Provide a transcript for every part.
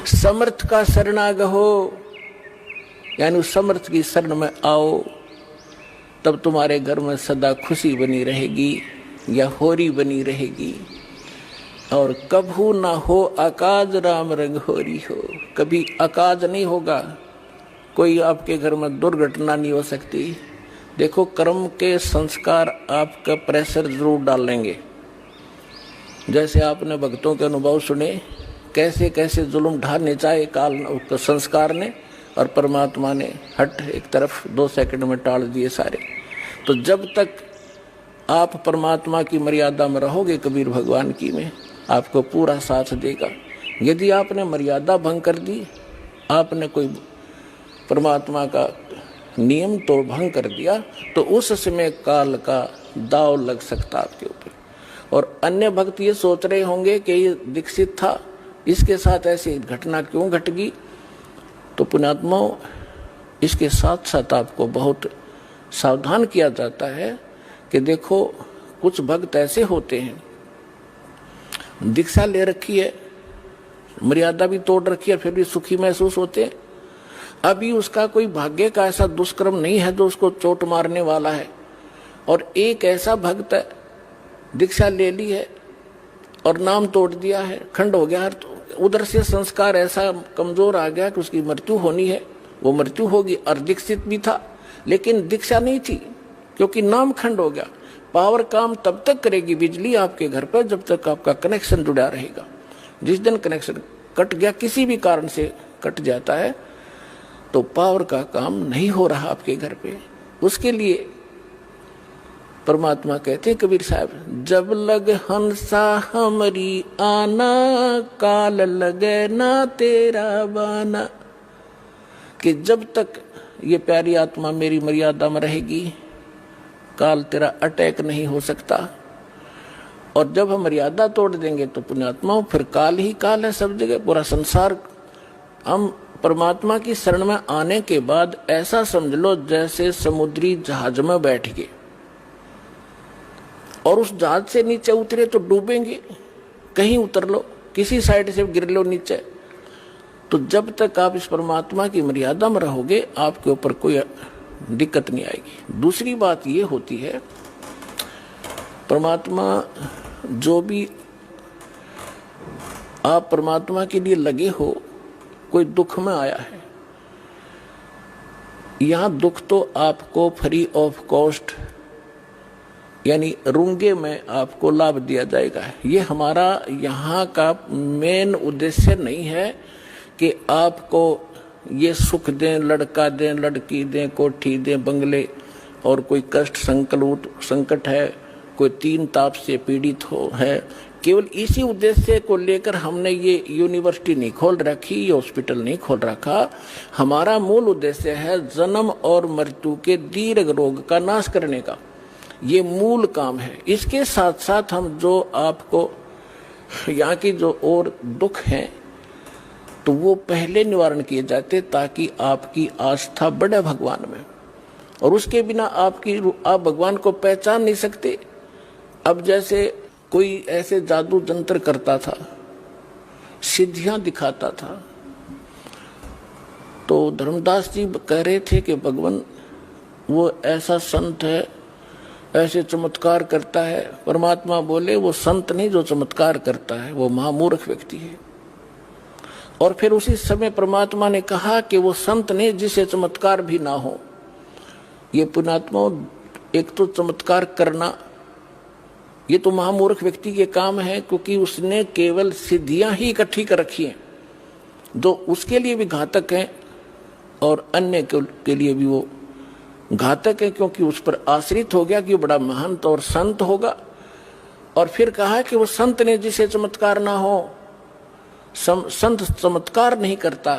समर्थ का शरणागहो, यानी उस समर्थ की शरण में आओ, तब तुम्हारे घर में सदा खुशी बनी रहेगी या होरी बनी रहेगी। और कभू ना हो अकाज राम रंग होरी हो, कभी अकाज नहीं होगा, कोई आपके घर में दुर्घटना नहीं हो सकती। देखो, कर्म के संस्कार आपका प्रेशर जरूर डालेंगे। जैसे आपने भक्तों के अनुभव सुने, कैसे कैसे जुल्म ढाने चाहे काल संस्कार ने, और परमात्मा ने हट एक तरफ 2 सेकंड में टाल दिए सारे। तो जब तक आप परमात्मा की मर्यादा में रहोगे, कबीर भगवान की में आपको पूरा साथ देगा। यदि आपने मर्यादा भंग कर दी, आपने कोई परमात्मा का नियम तो भंग कर दिया, तो उस समय काल का दाव लग सकता आपके ऊपर। और अन्य भक्त ये सोच रहे होंगे कि ये दीक्षित था, इसके साथ ऐसी घटना क्यों घट गई। तो पुण्यात्माओं, इसके साथ साथ आपको बहुत सावधान किया जाता है कि देखो, कुछ भक्त ऐसे होते हैं, दीक्षा ले रखी है, मर्यादा भी तोड़ रखी है, फिर भी सुखी महसूस होते हैं। अभी उसका कोई भाग्य का ऐसा दुष्कर्म नहीं है जो उसको चोट मारने वाला है। और एक ऐसा भक्त है, दीक्षा ले ली है और नाम तोड़ दिया है, खंड हो गया, तो उधर से संस्कार ऐसा कमजोर आ गया कि उसकी मृत्यु होनी है, वो मृत्यु होगी। और दीक्षित भी था, लेकिन दीक्षा नहीं थी, क्योंकि नाम खंड हो गया। पावर काम तब तक करेगी बिजली आपके घर पर जब तक आपका कनेक्शन जुड़ा रहेगा। जिस दिन कनेक्शन कट गया, किसी भी कारण से कट जाता है, तो पावर का काम नहीं हो रहा आपके घर पे। उसके लिए परमात्मा कहते हैं कबीर साहब, जब लग हंसा हमारी आना, काल लगे ना तेरा बाना। कि जब तक ये प्यारी आत्मा मेरी मर्यादा में रहेगी, काल तेरा अटैक नहीं हो सकता। और जब हम मर्यादा तोड़ देंगे तो पुण्यात्माओं, फिर काल ही काल है सब जगह, पूरा संसार। हम परमात्मा की शरण में आने के बाद ऐसा समझ लो जैसे समुद्री जहाज में बैठ गए और उस जहाज से नीचे उतरे तो डूबेंगे। कहीं उतर लो, किसी साइड से गिर लो नीचे। तो जब तक आप इस परमात्मा की मर्यादा में रहोगे, आपके ऊपर कोई दिक्कत नहीं आएगी। दूसरी बात ये होती है, परमात्मा जो भी आप परमात्मा के लिए लगे हो, कोई दुख में आया है, यहां दुख तो आपको फ्री ऑफ कॉस्ट, यानी रुंगे में आपको लाभ दिया जाएगा। ये हमारा यहाँ का मेन उद्देश्य नहीं है कि आपको ये सुख दें, लड़का दें, लड़की दें, कोठी दें, बंगले, और कोई कष्ट संकट है, कोई 3 ताप से पीड़ित है। केवल इसी उद्देश्य को लेकर हमने ये यूनिवर्सिटी नहीं खोल रखी, ये हॉस्पिटल नहीं खोल रखा। हमारा मूल उद्देश्य है जन्म और मृत्यु के दीर्घ रोग का नाश करने का, ये मूल काम है। इसके साथ साथ हम जो आपको यहाँ की जो और दुख हैं, तो वो पहले निवारण किए जाते ताकि आपकी आस्था बढ़े भगवान में। और उसके बिना आप भगवान को पहचान नहीं सकते। अब जैसे कोई ऐसे जादू जंत्र करता था, सिद्धियां दिखाता था, तो धर्मदास जी कह रहे थे कि भगवान वो ऐसा संत है, ऐसे चमत्कार करता है। परमात्मा बोले वो संत नहीं जो चमत्कार करता है, वो महामूर्ख व्यक्ति है। और फिर उसी समय परमात्मा ने कहा कि वो संत नहीं जिसे चमत्कार भी ना हो। ये पुण्यात्मा, एक तो चमत्कार करना ये तो महामूर्ख व्यक्ति के काम है, क्योंकि उसने केवल सिद्धियां ही इकट्ठी कर रखी हैं जो उसके लिए भी घातक हैं और अन्य के लिए भी वो घातक है, क्योंकि उस पर आश्रित हो गया कि वो बड़ा महंत और संत होगा। और फिर कहा कि वो संत ने जिसे चमत्कार ना हो, संत चमत्कार नहीं करता,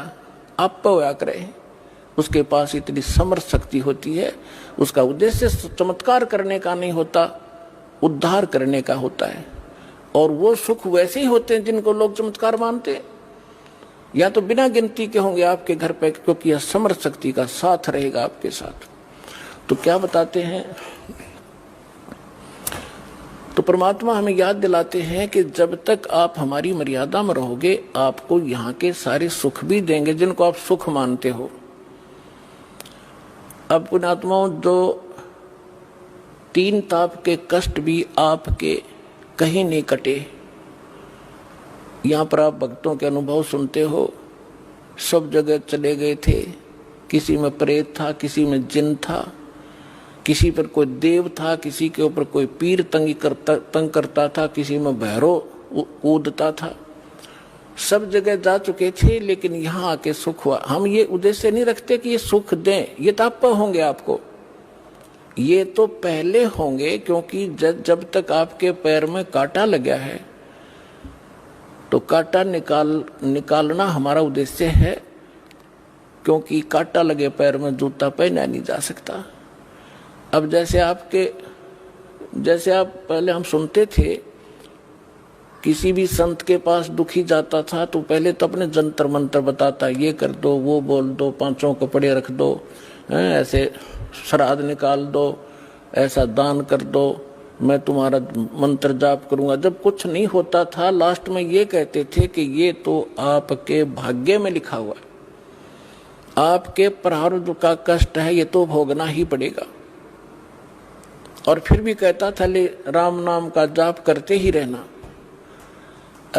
आप होया करे, उसके पास इतनी समर्थ शक्ति होती है। उसका उद्देश्य चमत्कार करने का नहीं होता, उद्धार करने का होता है। और वो सुख वैसे ही होते हैं जिनको लोग चमत्कार मानते हैं। या तो बिना गिनती के होंगे आपके घर पे, क्योंकि यह समर्थ शक्ति का साथ रहेगा आपके साथ। तो क्या बताते हैं, तो परमात्मा हमें याद दिलाते हैं कि जब तक आप हमारी मर्यादा में रहोगे, आपको यहाँ के सारे सुख भी देंगे जिनको आप सुख मानते हो। अब पुण्यात्माओं, जो 3 ताप के कष्ट भी आपके कहीं नहीं कटे। यहाँ पर आप भक्तों के अनुभव सुनते हो, सब जगह चले गए थे, किसी में प्रेत था, किसी में जिन था, किसी पर कोई देव था, किसी के ऊपर कोई पीर तंग करता था, किसी में भैरव कूदता था, सब जगह जा चुके थे, लेकिन यहाँ आके सुख हुआ। हम ये उद्देश्य नहीं रखते कि ये सुख दें, ये तब होंगे आपको, ये तो पहले होंगे, क्योंकि जब तक आपके पैर में कांटा लगा है तो कांटा निकालना हमारा उद्देश्य है, क्योंकि कांटा लगे पैर में जूता पहना नहीं जा सकता। अब जैसे आप पहले हम सुनते थे, किसी भी संत के पास दुखी जाता था तो पहले तो अपने जंतर मंत्र बताता, ये कर दो, वो बोल दो, 5 कपड़े रख दो, ऐसे श्राद्ध निकाल दो, ऐसा दान कर दो, मैं तुम्हारा मंत्र जाप करूंगा। जब कुछ नहीं होता था, लास्ट में ये कहते थे कि ये तो आपके भाग्य में लिखा हुआ है, आपके प्रारब्ध का कष्ट है, ये तो भोगना ही पड़ेगा। और फिर भी कहता था, ले राम नाम का जाप करते ही रहना।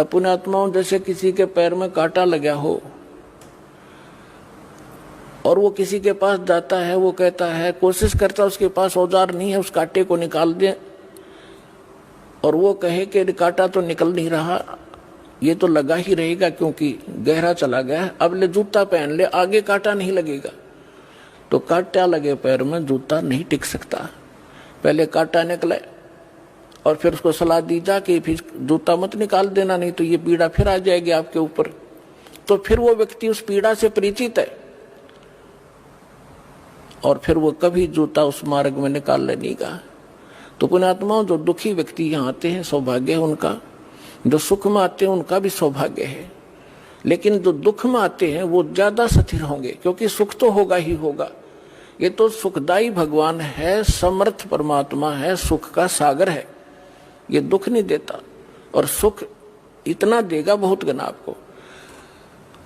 पुण्यात्माओं, जैसे किसी के पैर में कांटा लगा हो और वो किसी के पास जाता है, वो कहता है, कोशिश करता है, उसके पास औजार नहीं है, उस कांटे को निकाल दे, और वो कहे कि कांटा तो निकल नहीं रहा, ये तो लगा ही रहेगा क्योंकि गहरा चला गया है, अब ले जूता पहन ले, आगे कांटा नहीं लगेगा। तो कांटा लगे पैर में जूता नहीं टिक सकता, पहले कांटा निकले और फिर उसको सलाह दी जा कि फिर जूता मत निकाल देना, नहीं तो ये पीड़ा फिर आ जाएगी आपके ऊपर। तो फिर वो व्यक्ति उस पीड़ा से परिचित है और फिर वो कभी जूता उस मार्ग में निकाल लेगा। तो पुण्यात्माओं, जो दुखी व्यक्ति यहाँ आते हैं सौभाग्य है उनका, जो सुख में आते हैं उनका भी सौभाग्य है, लेकिन जो दुख में आते हैं वो ज्यादा स्थिर होंगे, क्योंकि सुख तो होगा ही होगा। ये तो सुखदाई भगवान है, समर्थ परमात्मा है, सुख का सागर है, ये दुख नहीं देता, और सुख इतना देगा बहुत गना आपको।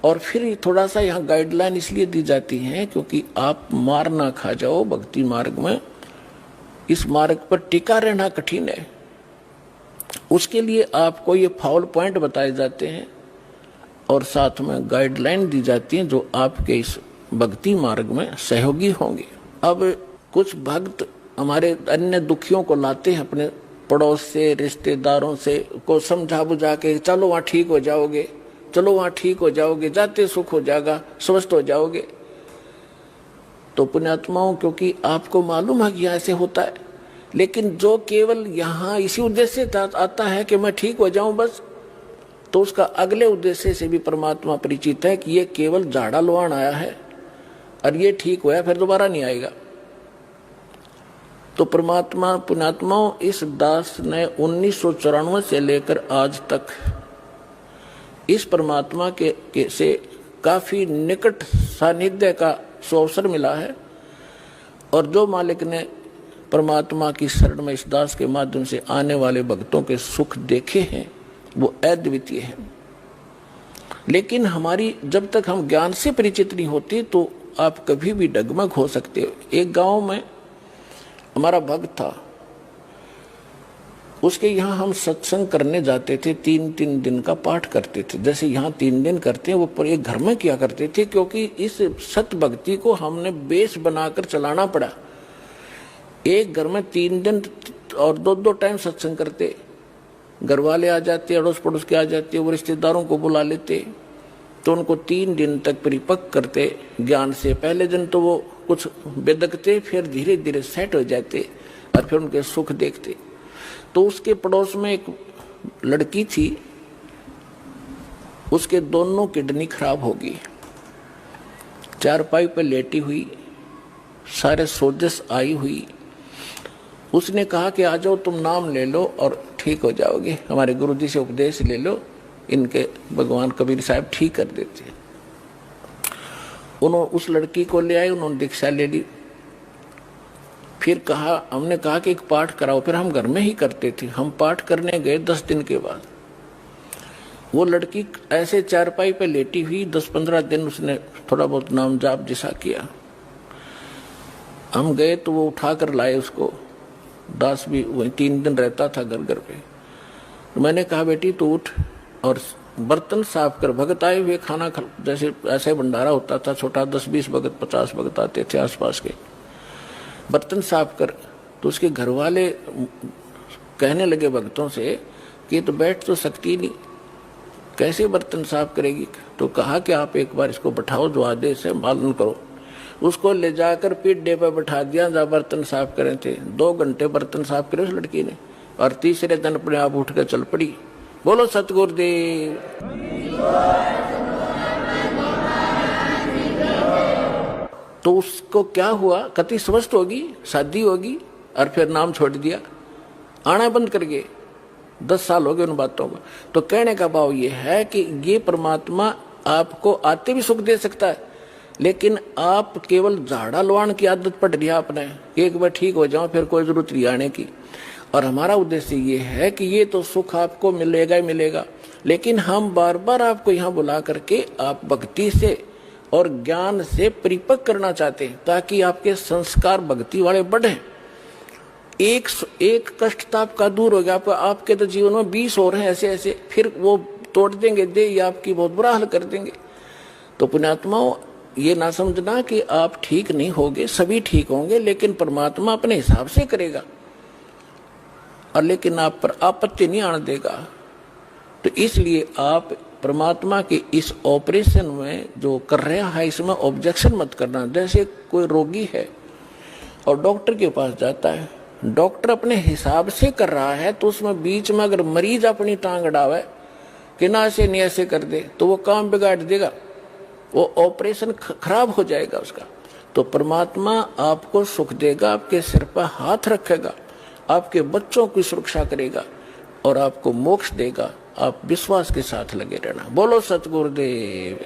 और फिर थोड़ा सा यहाँ गाइडलाइन इसलिए दी जाती है क्योंकि आप मार ना खा जाओ भक्ति मार्ग में, इस मार्ग पर टिका रहना कठिन है। उसके लिए आपको ये फाउल पॉइंट बताए जाते हैं और साथ में गाइडलाइन दी जाती है जो आपके इस भक्ति मार्ग में सहयोगी होंगे। अब कुछ भक्त हमारे अन्य दुखियों को लाते हैं अपने पड़ोस से, रिश्तेदारों से, को समझा बुझा के, चलो वहाँ ठीक हो जाओगे, चलो वहाँ ठीक हो जाओगे, जाते सुख हो जाएगा, स्वस्थ हो जाओगे। तो पुण्यात्माओं, क्योंकि आपको मालूम है कि यहाँ ऐसे होता है, लेकिन जो केवल यहाँ इसी उद्देश्य से आता है कि मैं ठीक हो जाऊं बस, तो उसका अगले उद्देश्य से भी परमात्मा परिचित है कि ये केवल झाड़ा लुहान आया है और ये ठीक होया फिर दोबारा नहीं आएगा। तो परमात्मा पुण्यात्माओं, इस दास ने 1994 से लेकर आज तक इस परमात्मा के से काफी निकट सानिध्य का अवसर मिला है, और जो मालिक ने परमात्मा की शरण में इस दास के माध्यम से आने वाले भक्तों के सुख देखे हैं वो अद्वितीय है। लेकिन हमारी जब तक हम ज्ञान से परिचित नहीं होते तो आप कभी भी डगमग हो सकते हो। एक गांव में हमारा भक्त था, उसके यहाँ हम सत्संग करने जाते थे, 3-3 दिन का पाठ करते थे। जैसे यहाँ 3 दिन करते हैं वो पर एक घर में किया करते थे, क्योंकि इस सत भक्ति को हमने बेस बनाकर चलाना पड़ा। एक घर में 3 दिन और 2-2 टाइम सत्संग करते, घर वाले आ जाते, अड़ोस पड़ोस के आ जाते, वो रिश्तेदारों को बुला लेते, तो उनको 3 दिन तक परिपक्व करते ज्ञान से। पहले दिन तो वो कुछ बेदकते, फिर धीरे धीरे सेट हो जाते और फिर उनके सुख देखते। तो उसके पड़ोस में एक लड़की थी, उसके दोनों किडनी खराब हो गई, चारपाई पर लेटी हुई, सारे सोजस आई हुई। उसने कहा कि आ जाओ, तुम नाम ले लो और ठीक हो जाओगे, हमारे गुरुजी से उपदेश ले लो, इनके भगवान कबीर साहब ठीक कर देते हैं। उन्होंने उस लड़की को ले आए, उन्होंने दीक्षा ले ली। फिर कहा, हमने कहा कि एक पाठ कराओ। फिर हम घर में ही करते थे। हम पाठ करने गए 10 दिन के बाद। वो लड़की ऐसे चारपाई पे लेटी हुई, 10-15 दिन उसने थोड़ा बहुत नाम जाप जैसा किया। हम गए तो वो उठा कर लाए उसको। दास भी वही 3 दिन रहता था घर घर पे। तो मैंने कहा, बेटी तू उठ और बर्तन साफ कर। भगत आए हुए खाना जैसे ऐसे भंडारा होता था छोटा, 10-20 भगत 50 भगत आते थे आसपास के। बर्तन साफ कर। तो उसके घर वाले कहने लगे भक्तों से कि तो बैठ तो सकती नहीं, कैसे बर्तन साफ करेगी। तो कहा कि आप एक बार इसको बैठाओ, जो आदेश है पालन करो। उसको ले जाकर पीढ़े पर बैठा दिया, जहाँ बर्तन साफ करे थे। 2 घंटे बर्तन साफ करे उस लड़की ने, और तीसरे दिन अपने आप उठ कर चल पड़ी। बोलो सतगुरुदेव। तो उसको क्या हुआ, कति स्वस्थ होगी, शादी होगी, और फिर नाम छोड़ दिया, आना बंद कर गए। 10 साल हो गए उन बातों को। तो कहने का भाव ये है कि ये परमात्मा आपको आते भी सुख दे सकता है, लेकिन आप केवल झाड़ा लवाण की आदत पड़ रही है आपने, एक बार ठीक हो जाओ फिर कोई जरूरत नहीं आने की। और हमारा उद्देश्य ये है कि ये तो सुख आपको मिलेगा ही मिलेगा, लेकिन हम बार बार आपको यहाँ बुला करके आप भक्ति से और ज्ञान से परिपक्व करना चाहते हैं, ताकि आपके संस्कार भक्ति वाले बढ़े। एक कष्ट तो आपका दूर हो गया। आपके तो जीवन में 20 और हैं ऐसे ऐसे, फिर वो तोड़ देंगे दे, या आपकी बहुत बुरा हाल कर देंगे। तो पुण्यात्माओं, ये ना समझना कि आप ठीक नहीं होगे, सभी ठीक होंगे, लेकिन परमात्मा अपने हिसाब से करेगा, और लेकिन आप पर आपत्ति नहीं आने देगा। तो इसलिए आप परमात्मा के इस ऑपरेशन में जो कर रहा है, इसमें ऑब्जेक्शन मत करना। जैसे कोई रोगी है और डॉक्टर के पास जाता है, डॉक्टर अपने हिसाब से कर रहा है, तो उसमें बीच में अगर मरीज अपनी टांग अड़ावे कि ना ऐसे नहीं ऐसे कर दे, तो वो काम बिगाड़ देगा, वो ऑपरेशन खराब हो जाएगा उसका। तो परमात्मा आपको सुख देगा, आपके सिर पर हाथ रखेगा, आपके बच्चों की सुरक्षा करेगा और आपको मोक्ष देगा। आप विश्वास के साथ लगे रहना। बोलो सतगुरुदेव।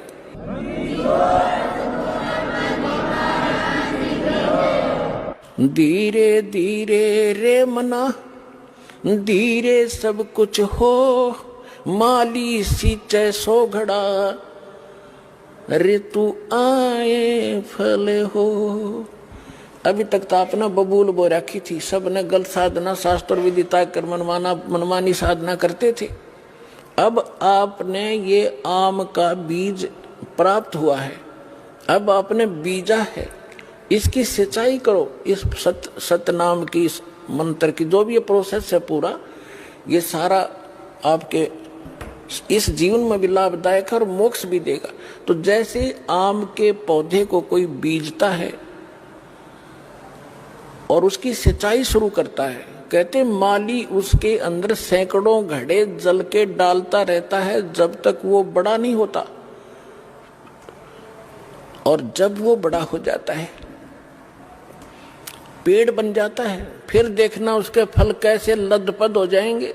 धीरे धीरे रे मना, धीरे सब कुछ हो, माली सींचे सो घड़ा, ऋतु आए फल हो। अभी तक तो आपने बबूल बो रखी थी, सब ने गलत साधना शास्त्र विदिता कर मनमानी साधना करते थे। अब आपने ये आम का बीज प्राप्त हुआ है, अब आपने बीजा है, इसकी सिंचाई करो। इस सतनाम की, इस मंत्र की जो भी ये प्रोसेस है पूरा, ये सारा आपके इस जीवन में भी लाभदायक है और मोक्ष भी देगा। तो जैसे आम के पौधे को कोई बीजता है और उसकी सिंचाई शुरू करता है, कहते माली उसके अंदर सैकड़ों घड़े जल के डालता रहता है जब तक वो बड़ा नहीं होता, और जब वो बड़ा हो जाता है, पेड़ बन जाता है, फिर देखना उसके फल कैसे लदपद हो जाएंगे।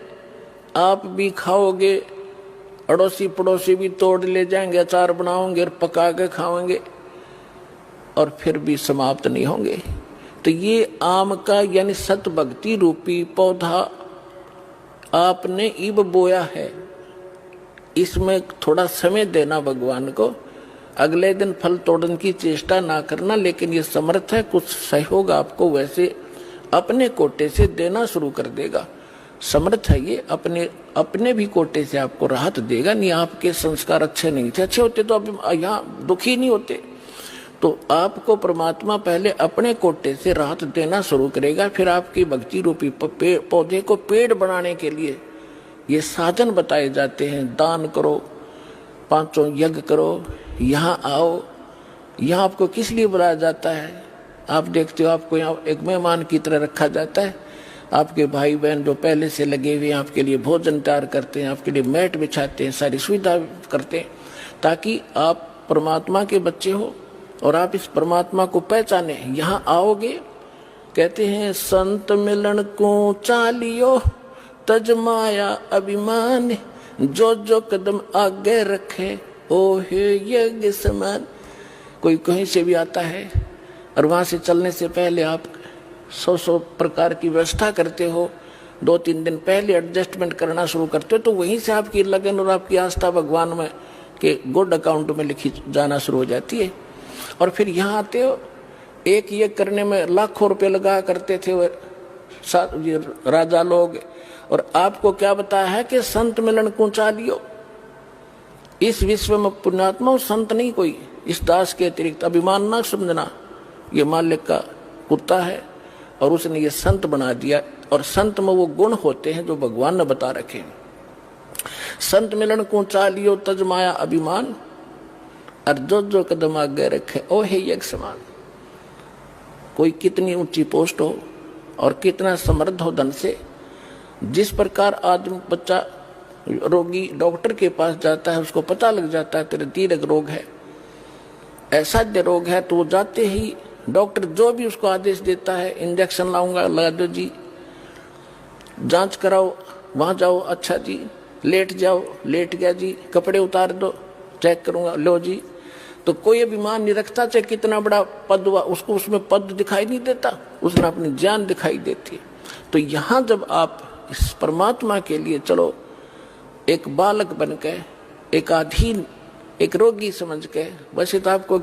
आप भी खाओगे, अड़ोसी पड़ोसी भी तोड़ ले जाएंगे, अचार बनाओगे और पका के खाओगे, और फिर भी समाप्त नहीं होंगे। तो ये आम का यानी सत भक्ति रूपी पौधा आपने इब बोया है, इसमें थोड़ा समय देना भगवान को। अगले दिन फल तोड़ने की चेष्टा ना करना, लेकिन ये समर्थ है, कुछ सहयोग आपको वैसे अपने कोटे से देना शुरू कर देगा। समर्थ है ये, अपने भी कोटे से आपको राहत देगा। नहीं आपके संस्कार अच्छे नहीं थे, अच्छे होते तो अब यहाँ दुखी नहीं होते। तो आपको परमात्मा पहले अपने कोटे से राहत देना शुरू करेगा, फिर आपकी भक्ति रूपी पौधे को पेड़ बनाने के लिए ये साधन बताए जाते हैं। दान करो, 5 यज्ञ करो, यहाँ आओ। यहाँ आपको किस लिए बुलाया जाता है? आप देखते हो आपको यहाँ एक मेहमान की तरह रखा जाता है। आपके भाई बहन जो पहले से लगे हुए आपके लिए भोजन तैयार करते हैं, आपके लिए मैट बिछाते हैं, सारी सुविधा करते हैं, ताकि आप परमात्मा के बच्चे हो और आप इस परमात्मा को पहचाने। यहाँ आओगे, कहते हैं संत मिलन को चालियो, तज माया अभिमान, जो जो कदम आगे रखे ओ हे यज्ञ समान। कोई कहीं से भी आता है और वहां से चलने से पहले आप 100 प्रकार की व्यवस्था करते हो, 2-3 दिन पहले एडजस्टमेंट करना शुरू करते हो, तो वहीं से आपकी लगन और आपकी आस्था भगवान में के गुड अकाउंट में लिखी जाना शुरू हो जाती है। और फिर यहाँ आते हो, एक ये करने में लाखों रुपए लगा करते थे वो राजा लोग, और आपको क्या बताया है कि संत मिलन को चालियो। इस विश्व में पुण्यात्मा संत नहीं कोई, इस दास के अतिरिक्त। अभिमान ना समझना, ये मालिक का कुत्ता है और उसने ये संत बना दिया। और संत में वो गुण होते हैं जो भगवान ने बता रखे। संत मिलन को चालियो तज माया अभिमान, और जो कदम आगे रखे ओ है एक समान। कोई कितनी ऊंची पोस्ट हो और कितना समृद्ध हो धन से, जिस प्रकार आदमी बच्चा रोगी डॉक्टर के पास जाता है, उसको पता लग जाता है तेरे दीर्घ रोग है, ऐसा रोग है, तो वो जाते ही डॉक्टर जो भी उसको आदेश देता है, इंजेक्शन लाऊंगा लगा दो जी, जांच कराओ वहां जाओ, अच्छा जी, लेट जाओ, लेट गया जी, कपड़े उतार दो, चेक करूंगा, लो जी। तो कोई अभिमान नहीं रखता, चाहे कितना बड़ा पद हुआ, उसको उसमें पद दिखाई नहीं देता, उसमें अपनी जान दिखाई देती है। तो यहाँ जब आप इस परमात्मा के लिए चलो, एक बालक बन के, एक अधीन, एक रोगी समझ के, वैसे तो आपको